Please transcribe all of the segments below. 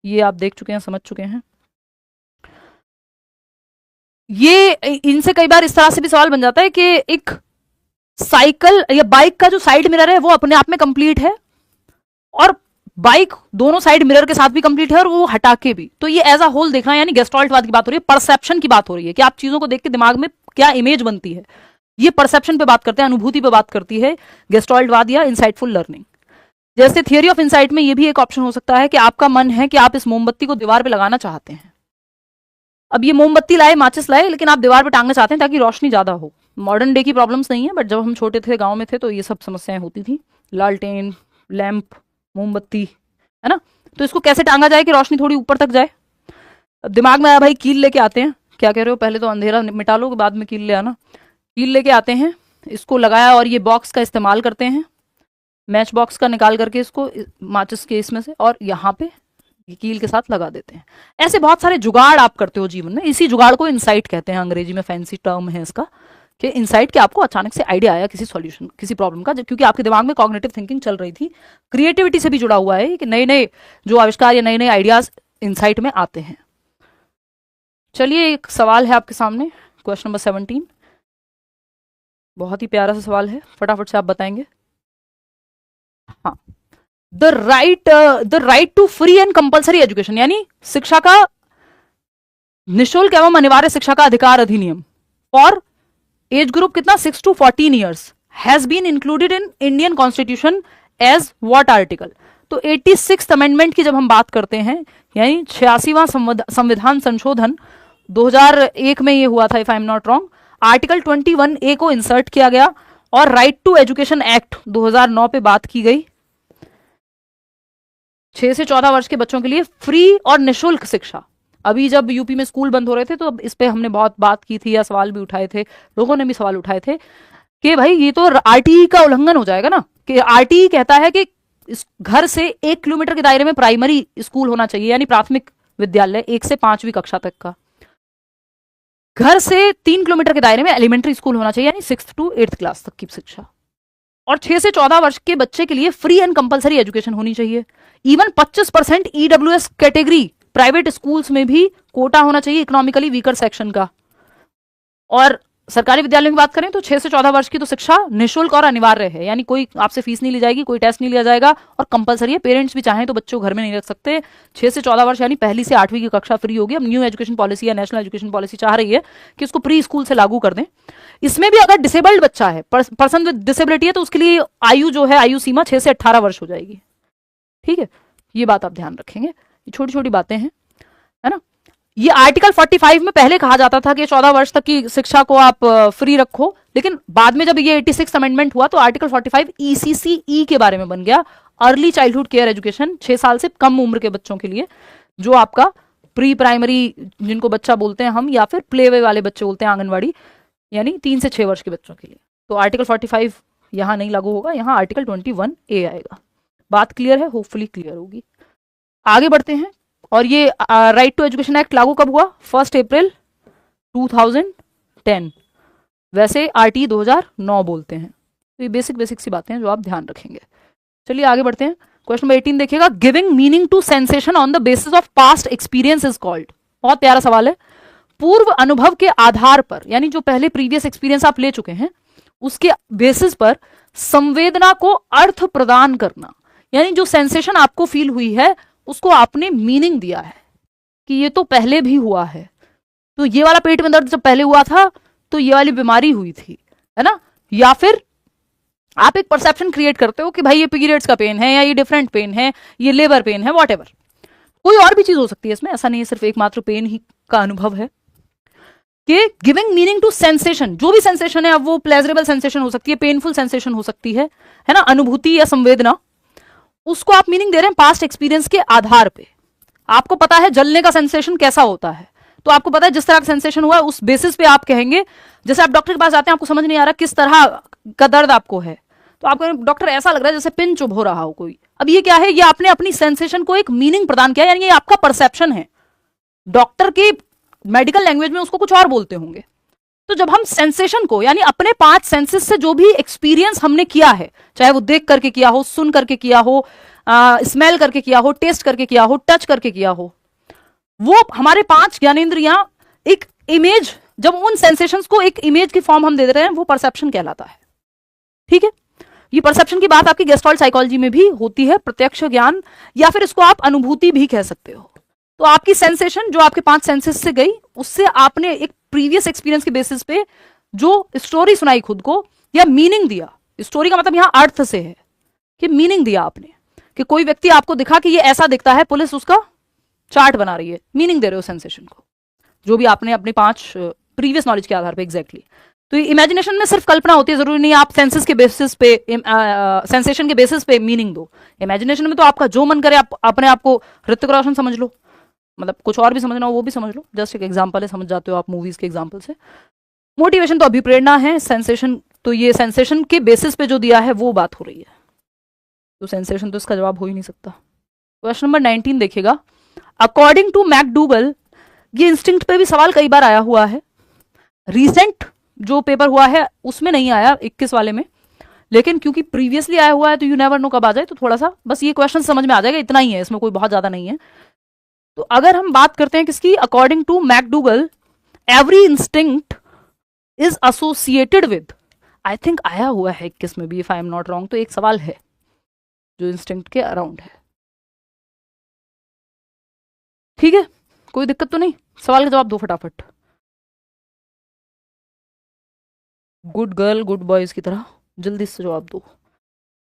ये आप देख चुके हैं, समझ चुके हैं। ये इनसे कई बार इस तरह से भी सवाल बन जाता है कि एक साइकिल या बाइक का जो साइड मिरर है वो अपने आप में कंप्लीट है और बाइक दोनों साइड मिरर के साथ भी कंप्लीट है और वो हटा के भी। तो ये एज अ होल देखना, यानी गेस्टॉल्टवाद की बात हो रही है, परसेप्शन की बात हो रही है कि आप चीजों को देख के दिमाग में क्या इमेज बनती है। ये परसेप्शन पे बात करते हैं, अनुभूति पे बात करती है गेस्टॉल्टवाद या इनसाइटफुल लर्निंग। जैसे थियरी ऑफ इनसाइट में ये भी एक ऑप्शन हो सकता है कि आपका मन है कि आप इस मोमबत्ती को दीवार पे लगाना चाहते हैं। अब ये मोमबत्ती लाए, माचिस लाए, लेकिन आप दीवार पे टांगना चाहते हैं ताकि रोशनी ज्यादा हो। मॉडर्न डे की प्रॉब्लम्स नहीं है, बट जब हम छोटे थे, गांव में थे, तो ये सब समस्याएं होती थी। लालटेन, लैंप, मोमबत्ती, है ना। तो इसको कैसे टांगा जाए कि रोशनी थोड़ी ऊपर तक जाए। अब दिमाग में आया भाई कील लेके आते हैं। क्या कह रहे हो, पहले तो अंधेरा मिटा लो, बाद में कील ले आना। कील लेके आते हैं, इसको लगाया और ये बॉक्स का इस्तेमाल करते हैं, मैच बॉक्स का निकाल करके इसको माचिस के इसमें से, और यहाँ पे कील के साथ लगा देते हैं। ऐसे बहुत सारे जुगाड़ आप करते हो जीवन में। इसी जुगाड़ को इनसाइट कहते हैं, अंग्रेजी में फैंसी टर्म है इसका, कि इनसाइट कि आपको अचानक से आइडिया आया किसी सॉल्यूशन, किसी प्रॉब्लम का, क्योंकि आपके दिमाग में कॉग्निटिव थिंकिंग चल रही थी। क्रिएटिविटी से भी जुड़ा हुआ है कि नए नए जो आविष्कार या नए नए आइडियाज इनसाइट में आते हैं। चलिए, एक सवाल है आपके सामने, क्वेश्चन नंबर 17। बहुत ही प्यारा सा सवाल है, फटाफट से आप बताएंगे। हाँ, the right to free and compulsory education, यानी शिक्षा का निःशुल्क एवं अनिवार्य शिक्षा का अधिकार अधिनियम फॉर एज ग्रुप कितना 6 to 14 years has been included in Indian constitution as what article. तो 86th अमेंडमेंट की जब हम बात करते हैं, यानी 86वां संविधान संशोधन 2001 में ये हुआ था, if I am not wrong, article 21A को इंसर्ट किया गया और राइट टू एजुकेशन एक्ट 2009 पे बात की गई। 6 से 14 वर्ष के बच्चों के लिए फ्री और निःशुल्क शिक्षा। अभी जब यूपी में स्कूल बंद हो रहे थे तो अब इस पे हमने बहुत बात की थी या सवाल भी उठाए थे, लोगों ने भी सवाल उठाए थे कि भाई ये तो आरटीई का उल्लंघन हो जाएगा ना, कि आरटीई कहता है कि इस घर से 1 किलोमीटर के दायरे में प्राइमरी स्कूल होना चाहिए, यानी प्राथमिक विद्यालय 1 से 5वीं कक्षा तक का। घर से 3 किलोमीटर के दायरे में एलिमेंट्री स्कूल होना चाहिए, यानी 6th to 8th क्लास तक की शिक्षा। और 6 से 14 वर्ष के बच्चे के लिए फ्री एंड कंपलसरी एजुकेशन होनी चाहिए। Even 25% EWS category private schools में भी कोटा होना चाहिए इकोनॉमिकली वीकर सेक्शन का। और सरकारी विद्यालयों की बात करें तो 6 से 14 वर्ष की तो शिक्षा निःशुल्क और अनिवार्य है, यानी कोई आपसे फीस नहीं ली जाएगी, कोई टेस्ट नहीं लिया जाएगा, और कंपलसरी है। पेरेंट्स भी चाहें तो बच्चों को घर में नहीं रख सकते। 6 से 14 वर्ष यानी पहली से 8वीं की कक्षा फ्री होगी। अब न्यू एजुकेशन पॉलिसी या नेशनल एजुकेशन पॉलिसी चाह रही है कि उसको प्री स्कूल से लागू कर दें। इसमें भी अगर डिसेबल्ड बच्चा है, पर्सन विद डिसेबिलिटी है, तो उसके लिए आयु जो है, आयु सीमा 6 से 18 वर्ष हो जाएगी। ठीक है, ये बात आप ध्यान रखेंगे, ये छोटी छोटी बातें हैं, है ना। ये आर्टिकल 45 में पहले कहा जाता था कि 14 वर्ष तक की शिक्षा को आप फ्री रखो, लेकिन बाद में जब ये 86 अमेंडमेंट हुआ तो आर्टिकल 45 ECCE के बारे में बन गया, अर्ली चाइल्डहुड केयर एजुकेशन, 6 साल से कम उम्र के बच्चों के लिए, जो आपका प्री प्राइमरी जिनको बच्चा बोलते हैं हम, या फिर प्ले वे वाले बच्चे बोलते हैं, आंगनवाड़ी, यानी 3 से 6 वर्ष के बच्चों के लिए। तो आर्टिकल 45 यहां नहीं लागू होगा, यहां आर्टिकल 21A आएगा। बात क्लियर है, होपफुली क्लियर होगी। आगे बढ़ते हैं। और ये राइट टू एजुकेशन एक्ट लागू कब हुआ? 1 अप्रैल 2010। वैसे आरटी 2009 बोलते हैं। तो ये बेसिक सी बातें हैं जो आप ध्यान रखेंगे। चलिए आगे बढ़ते हैं। क्वेश्चन नंबर 18 देखिएगा, giving meaning to sensation on the basis of past experience is called. बहुत प्यारा सवाल है। पूर्व अनुभव के आधार पर, यानी जो पहले प्रीवियस एक्सपीरियंस आप ले चुके हैं उसके बेसिस पर संवेदना को अर्थ प्रदान करना, यानी जो सेंसेशन आपको फील हुई है उसको आपने मीनिंग दिया है कि ये तो पहले भी हुआ है। तो ये वाला पेट में दर्द जब पहले हुआ था तो ये वाली बीमारी हुई थी, है ना। या फिर आप एक परसेप्शन क्रिएट करते हो कि भाई ये पीरियड्स का पेन है, या ये डिफरेंट पेन है, ये लेबर पेन है, व्हाटएवर। कोई और भी चीज हो सकती है इसमें, ऐसा नहीं है सिर्फ एकमात्र पेन ही का अनुभव है। कि गिविंग मीनिंग टू सेंसेशन, जो भी सेंसेशन है, अब वो प्लेजरेबल सेंसेशन हो सकती है, पेनफुल सेंसेशन हो सकती है ना, अनुभूति या संवेदना, उसको आप मीनिंग दे रहे हैं पास्ट एक्सपीरियंस के आधार पे। आपको पता है जलने का सेंसेशन कैसा होता है, तो आपको पता है जिस तरह का सेंसेशन हुआ है उस बेसिस पे आप कहेंगे। जैसे आप डॉक्टर के पास जाते हैं, आपको समझ नहीं आ रहा किस तरह का दर्द आपको है, तो आपको डॉक्टर ऐसा लग रहा है जैसे पिन चुभ हो रहा हो कोई। अब ये क्या है, ये आपने अपनी सेंसेशन को एक मीनिंग प्रदान किया, यानी ये आपका परसेप्शन है। डॉक्टर की मेडिकल लैंग्वेज में उसको कुछ और बोलते होंगे। तो जब हम सेंसेशन को, यानी अपने 5 सेंसेस से जो भी एक्सपीरियंस हमने किया है, चाहे वो देख करके किया हो, सुन करके किया हो, स्मेल करके किया हो, टेस्ट करके किया हो, टच करके किया हो, वो हमारे 5 ज्ञानेंद्रियां एक इमेज, जब उन सेंसेशंस को एक इमेज की फॉर्म हम दे रहे हैं, वो परसेप्शन कहलाता है। ठीक है, ये परसेप्शन की बात आपकी गेस्टॉल्ट साइकोलॉजी में भी होती है, प्रत्यक्ष ज्ञान, या फिर इसको आप अनुभूति भी कह सकते हो। तो आपकी सेंसेशन जो आपके 5 सेंसेस से गई, उससे आपने एक प्रीवियस एक्सपीरियंस के बेसिस पे जो स्टोरी सुनाई खुद को, या मीनिंग दिया, स्टोरी का मतलब यहां अर्थ से है कि मीनिंग दिया आपने, कि कोई व्यक्ति आपको दिखा कि ये ऐसा दिखता है, पुलिस उसका चार्ट बना रही है, मीनिंग दे रहे हो सेंसेशन को, जो भी आपने अपने 5 प्रीवियस नॉलेज के आधार पे एग्जैक्टली। तो इमेजिनेशन में सिर्फ कल्पना होती है, जरूरी नहीं आप सेंसेस के बेसिस पे, सेंसेशन के बेसिस पे मीनिंग दो। इमेजिनेशन में तो आपका जो मन करे, आप अपने आप को ऋतिक रोशन समझ लो, मतलब कुछ और भी समझना हो वो भी समझ लो, जस्ट एक एग्जांपल है, समझ जाते हो आप मूवीज के एग्जांपल से। मोटिवेशन तो अभिप्रेरणा है, सेंसेशन तो ये सेंसेशन के बेसिस पे जो दिया है वो बात हो रही है, तो सेंसेशन तो इसका जवाब हो ही नहीं सकता। क्वेश्चन नंबर 19 देखिएगा, अकॉर्डिंग टू मैकडूगल, ये इंस्टिंक्ट पे भी सवाल कई बार आया हुआ है, रिसेंट जो पेपर हुआ है उसमें नहीं आया 21 वाले में, लेकिन क्योंकि प्रीवियसली आया हुआ है तो यू नेवर नो कब आ जाए, तो थोड़ा सा बस ये क्वेश्चन समझ में आ जाएगा, इतना ही है, इसमें कोई बहुत ज्यादा नहीं है। तो अगर हम बात करते हैं किसकी, according to McDougall, every instinct is associated with, I think आया हुआ है 21 में भी, if I am not wrong, तो एक सवाल है जो इंस्टिंक्ट के अराउंड है। ठीक है, कोई दिक्कत तो नहीं, सवाल का जवाब दो फटाफट, गुड गर्ल गुड बॉयज की तरह जल्दी से जवाब दो,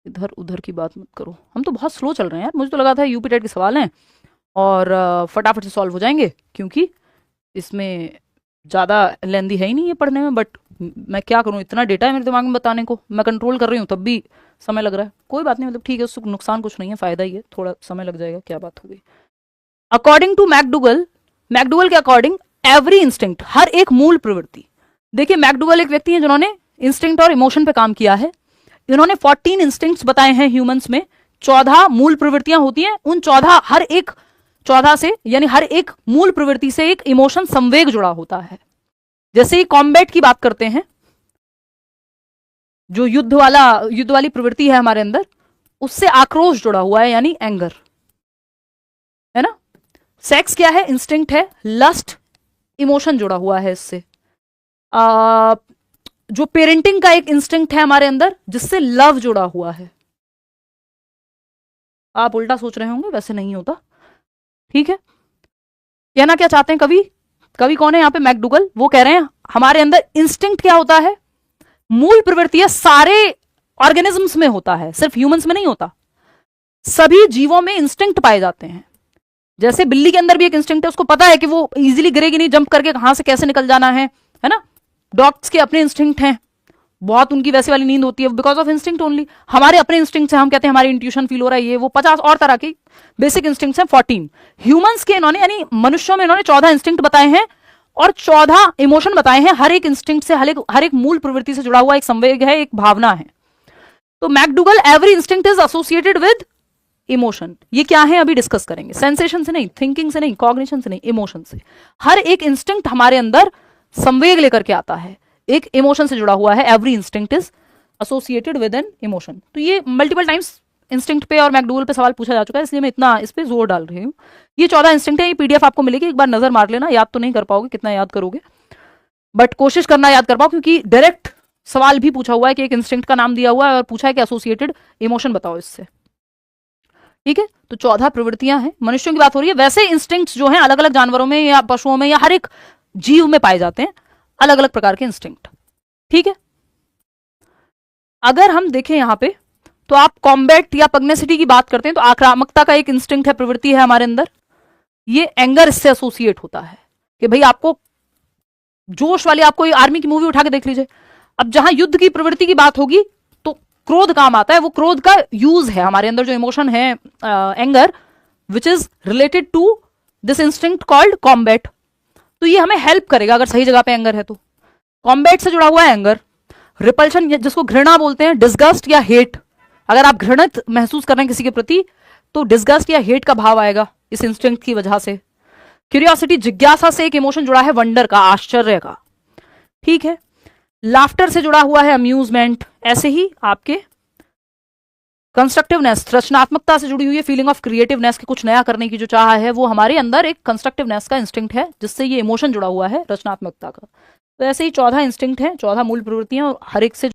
इधर उधर की बात मत करो। हम तो बहुत स्लो चल रहे हैं यार, मुझे तो लगा था यूपी टेट के सवाल हैं और फटाफट से सॉल्व हो जाएंगे, क्योंकि इसमें ज़्यादा लेंदी है ही नहीं है पढ़ने में, बट मैं क्या करूँ, इतना डेटा है मेरे दिमाग में बताने को, मैं कंट्रोल कर रही हूँ तब भी समय लग रहा है। कोई बात नहीं, मतलब ठीक है, उससे नुकसान कुछ नहीं है, फायदा ही है, थोड़ा समय लग जाएगा, क्या बात हो गई। अकॉर्डिंग टू मैकडूगल, मैकडूगल के अकॉर्डिंग एवरी इंस्टिंक्ट, हर एक मूल प्रवृत्ति, देखिए मैकडूगल एक व्यक्ति हैं जिन्होंने इंस्टिंक्ट और इमोशन पे काम किया है, इन्होंने 14 इंस्टिंक्ट्स बताए हैं ह्यूमंस में, 14 मूल प्रवृत्तियां होती हैं, उन 14 हर एक 14 से, यानी हर एक मूल प्रवृत्ति से एक इमोशन संवेग जुड़ा होता है। जैसे ही कॉम्बैट की बात करते हैं, जो युद्ध वाली प्रवृत्ति है हमारे अंदर, उससे आक्रोश जुड़ा हुआ है, यानी एंगर, है ना। सेक्स क्या है, इंस्टिंक्ट है, लस्ट इमोशन जुड़ा हुआ है इससे। जो पेरेंटिंग का एक इंस्टिंक्ट है हमारे अंदर, जिससे लव जुड़ा हुआ है। आप उल्टा सोच रहे होंगे, वैसे नहीं होता, ठीक है। कहना क्या चाहते हैं कवि कौन है यहाँ पे, मैकडूगल, वो कह रहे हैं हमारे अंदर इंस्टिंक्ट क्या होता है, मूल प्रवृत्ति है, सारे ऑर्गेनिजम्स में होता है, सिर्फ ह्यूमंस में नहीं होता, सभी जीवों में इंस्टिंक्ट पाए जाते हैं। जैसे बिल्ली के अंदर भी एक इंस्टिंक्ट है, उसको पता है कि वो इजीली गिरेगी नहीं, जंप करके कहां से कैसे निकल जाना है ना। डॉग्स के अपने इंस्टिंक्ट हैं, बहुत उनकी वैसे वाली नींद होती है बिकॉज ऑफ इंस्टिंक्ट ओनली। हमारे अपने इंस्टिंक्ट से हम कहते हैं हमारी इंट्यूशन फील हो रहा है, ये वो 50 और तरह के बेसिक इंस्टिंक्ट्स हैं। 14 ह्यूमंस के इन्होंने, यानी मनुष्यों में इन्होंने 14 इंस्टिंक्ट बताए हैं और 14 इमोशन बताए हैं। हर एक इंस्टिंक्ट से, हर एक मूल प्रवृत्ति से जुड़ा हुआ एक संवेग है, एक भावना है। तो McDougall, every instinct is associated with emotion. ये क्या है अभी डिस्कस करेंगे, सेंसेशन से नहीं, थिंकिंग से नहीं, कॉग्निशन से नहीं, इमोशन से। हर एक इंस्टिंक्ट हमारे अंदर संवेग लेकर के आता है, एक इमोशन से जुड़ा हुआ है। Every instinct is associated with an emotion. तो ये मल्टीपल टाइम्स इंस्टिंक्ट पे और मैकडूगल पे सवाल पूछा जा चुका है, इसलिए मैं इतना इस पे जोर डाल रही हूँ। ये 14 इंस्टिंक्ट है, ये पीडीएफ आपको मिलेगी, एक बार नजर मार लेना। याद तो नहीं कर पाओगे, कितना याद करोगे, बट कोशिश करना याद कर पाओ, क्योंकि डायरेक्ट सवाल भी पूछा हुआ है कि एक इंस्टिंक्ट का नाम दिया हुआ है और पूछा है कि एसोसिएटेड इमोशन बताओ इससे। ठीक है, तो 14 प्रवृत्तियां हैं, मनुष्यों की बात हो रही है। वैसे इंस्टिंक्ट्स जो हैं अलग अलग जानवरों में या पशुओं में या हर एक जीव में पाए जाते हैं, अलग अलग प्रकार के इंस्टिंक्ट। ठीक है, अगर हम देखें यहां पे, तो आप कॉम्बैट या पग्नेसिटी की बात करते हैं, तो आक्रामकता का एक इंस्टिंक्ट है, प्रवृत्ति है हमारे अंदर। ये एंगर इससे एसोसिएट होता है कि भाई आपको जोश वाली, आपको आर्मी की मूवी उठा के देख लीजिए, अब जहां युद्ध की प्रवृत्ति की बात होगी तो क्रोध काम आता है, वो क्रोध का यूज है हमारे अंदर, जो इमोशन है anger, which is related to this instinct called combat. तो ये हमें हेल्प करेगा अगर सही जगह पे एंगर है तो। कॉम्बैट से जुड़ा हुआ है एंगर। रिपल्शन, जिसको घृणा बोलते हैं, डिस्गस्ट या हेट, अगर आप घृणित महसूस कर रहे हैं किसी के प्रति तो डिस्गस्ट या हेट का भाव आएगा इस इंस्टिंक्ट की वजह से। क्यूरियोसिटी, जिज्ञासा से एक इमोशन जुड़ा है, वंडर का, आश्चर्य का। ठीक है, लाफ्टर से जुड़ा हुआ है अम्यूजमेंट। ऐसे ही आपके कंस्ट्रक्टिवनेस रचनात्मकता से जुड़ी हुई है, फीलिंग ऑफ क्रिएटिवनेस की कुछ नया करने की जो चाह है वो हमारे अंदर एक कंस्ट्रक्टिवनेस का इंस्टिंक्ट है जिससे ये इमोशन जुड़ा हुआ है रचनात्मकता का। तो ऐसे ही 14 इंस्टिंक्ट हैं, 14 मूल प्रवृत्तियां, हर एक से